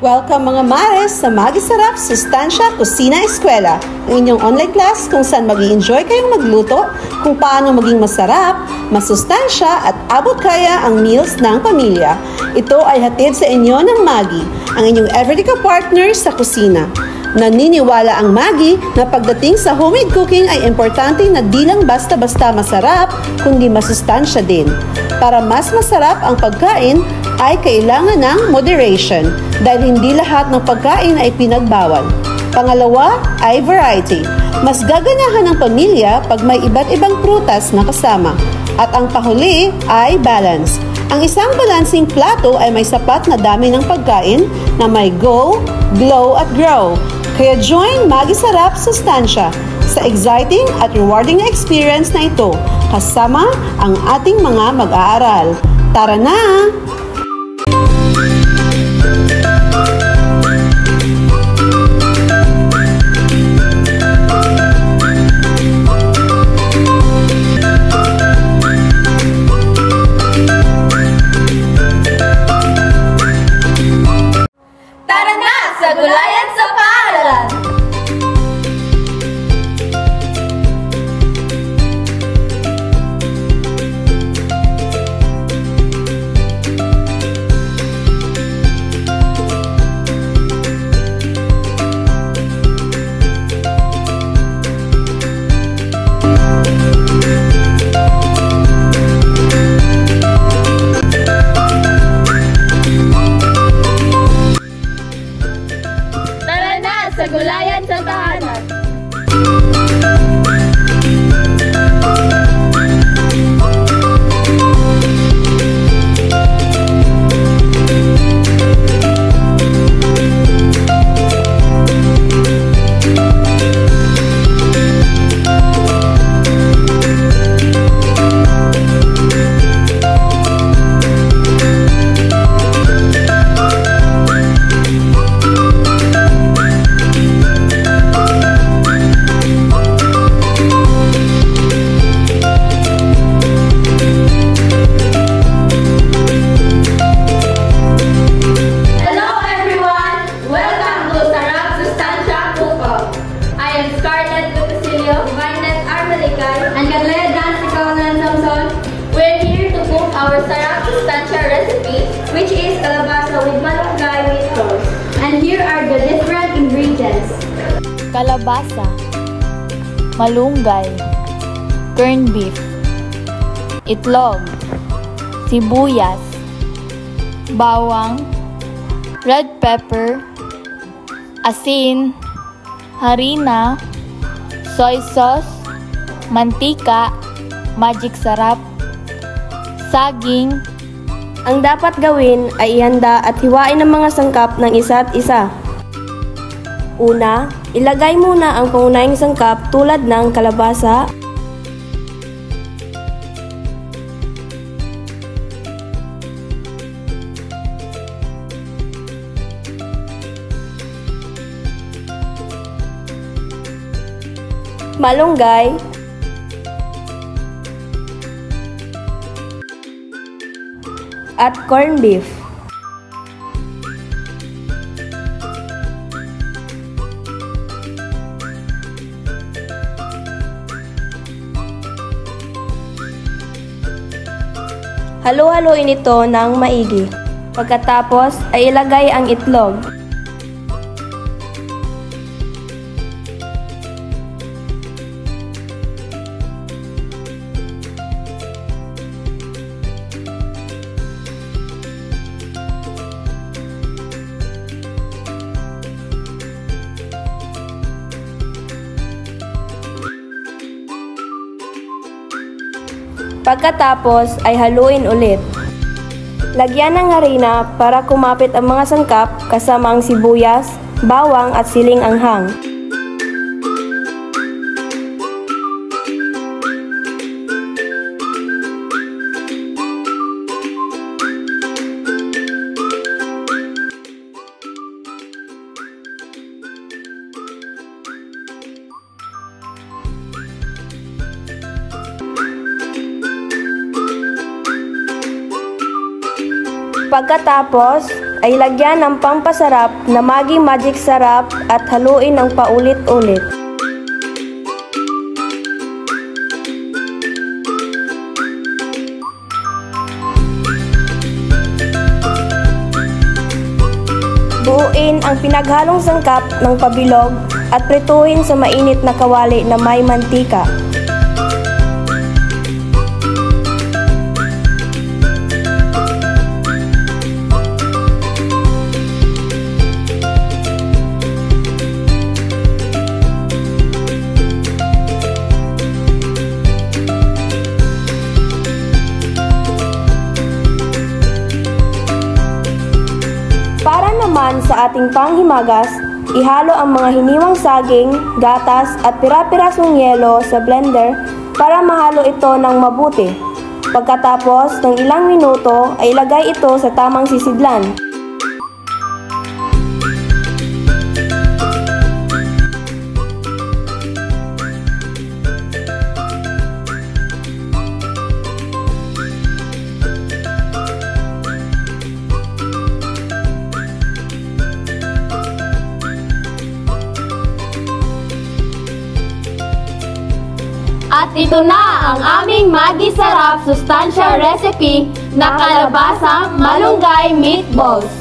Welcome mga mares sa Magisarap Sustansya Kusina Eskwela, ang inyong online class kung saan mag-i-enjoy kayong magluto, kung paano maging masarap, masustansya at abot kaya ang meals ng pamilya. Ito ay hatid sa inyo ng Magi, ang inyong everyday ka-partner sa kusina. Naniniwala ang Magi na pagdating sa homemade cooking ay importante na di lang basta-basta masarap, kundi masustansya din. Para mas masarap ang pagkain, ay kailangan ng moderation dahil hindi lahat ng pagkain ay pinagbawal. Pangalawa ay variety. Mas gaganahan ng pamilya pag may iba't ibang prutas na kasama. At ang pahuli ay balance. Ang isang balancing plato ay may sapat na dami ng pagkain na may go, glow at grow. Kaya join Magisarap Sustansya sa exciting at rewarding na experience na ito kasama ang ating mga mag-aaral. Tara na! Tara na sa Gulayan sa Paaralan! Sa Gulayan sa Tahanan. And Katlea Dance Ikawanan Samson, we're here to cook our sarap sustansya recipe, which is kalabasa with malunggay with toast. And here are the different ingredients. Kalabasa, malunggay, corned beef, itlog, sibuyas, bawang, red pepper, asin, harina, soy sauce, mantika, magic sarap, saging. Ang dapat gawin ay ihanda at hiwain ang mga sangkap ng isa't isa. Una, ilagay muna ang pangunahing sangkap tulad ng kalabasa, malunggay, at corned beef. Halo-haloin ito ng maigi. Pagkatapos ay ilagay ang itlog. Pagkatapos ay haluin ulit. Lagyan ng harina para kumapit ang mga sangkap kasama ang sibuyas, bawang at siling anghang. Pagkatapos ay lagyan ng pampasarap na Maggi Magic Sarap at haluin ng paulit-ulit. Buuin ang pinaghalong sangkap ng pabilog at prituhin sa mainit na kawali na may mantika. Para naman sa ating panghimagas, ihalo ang mga hiniwang saging, gatas at pira-pirasong yelo sa blender para mahalo ito ng mabuti. Pagkatapos ng ilang minuto ay ilagay ito sa tamang sisidlan. At ito na ang aming Maggi Sarap Sustansya recipe na kalabasa malunggay meatballs.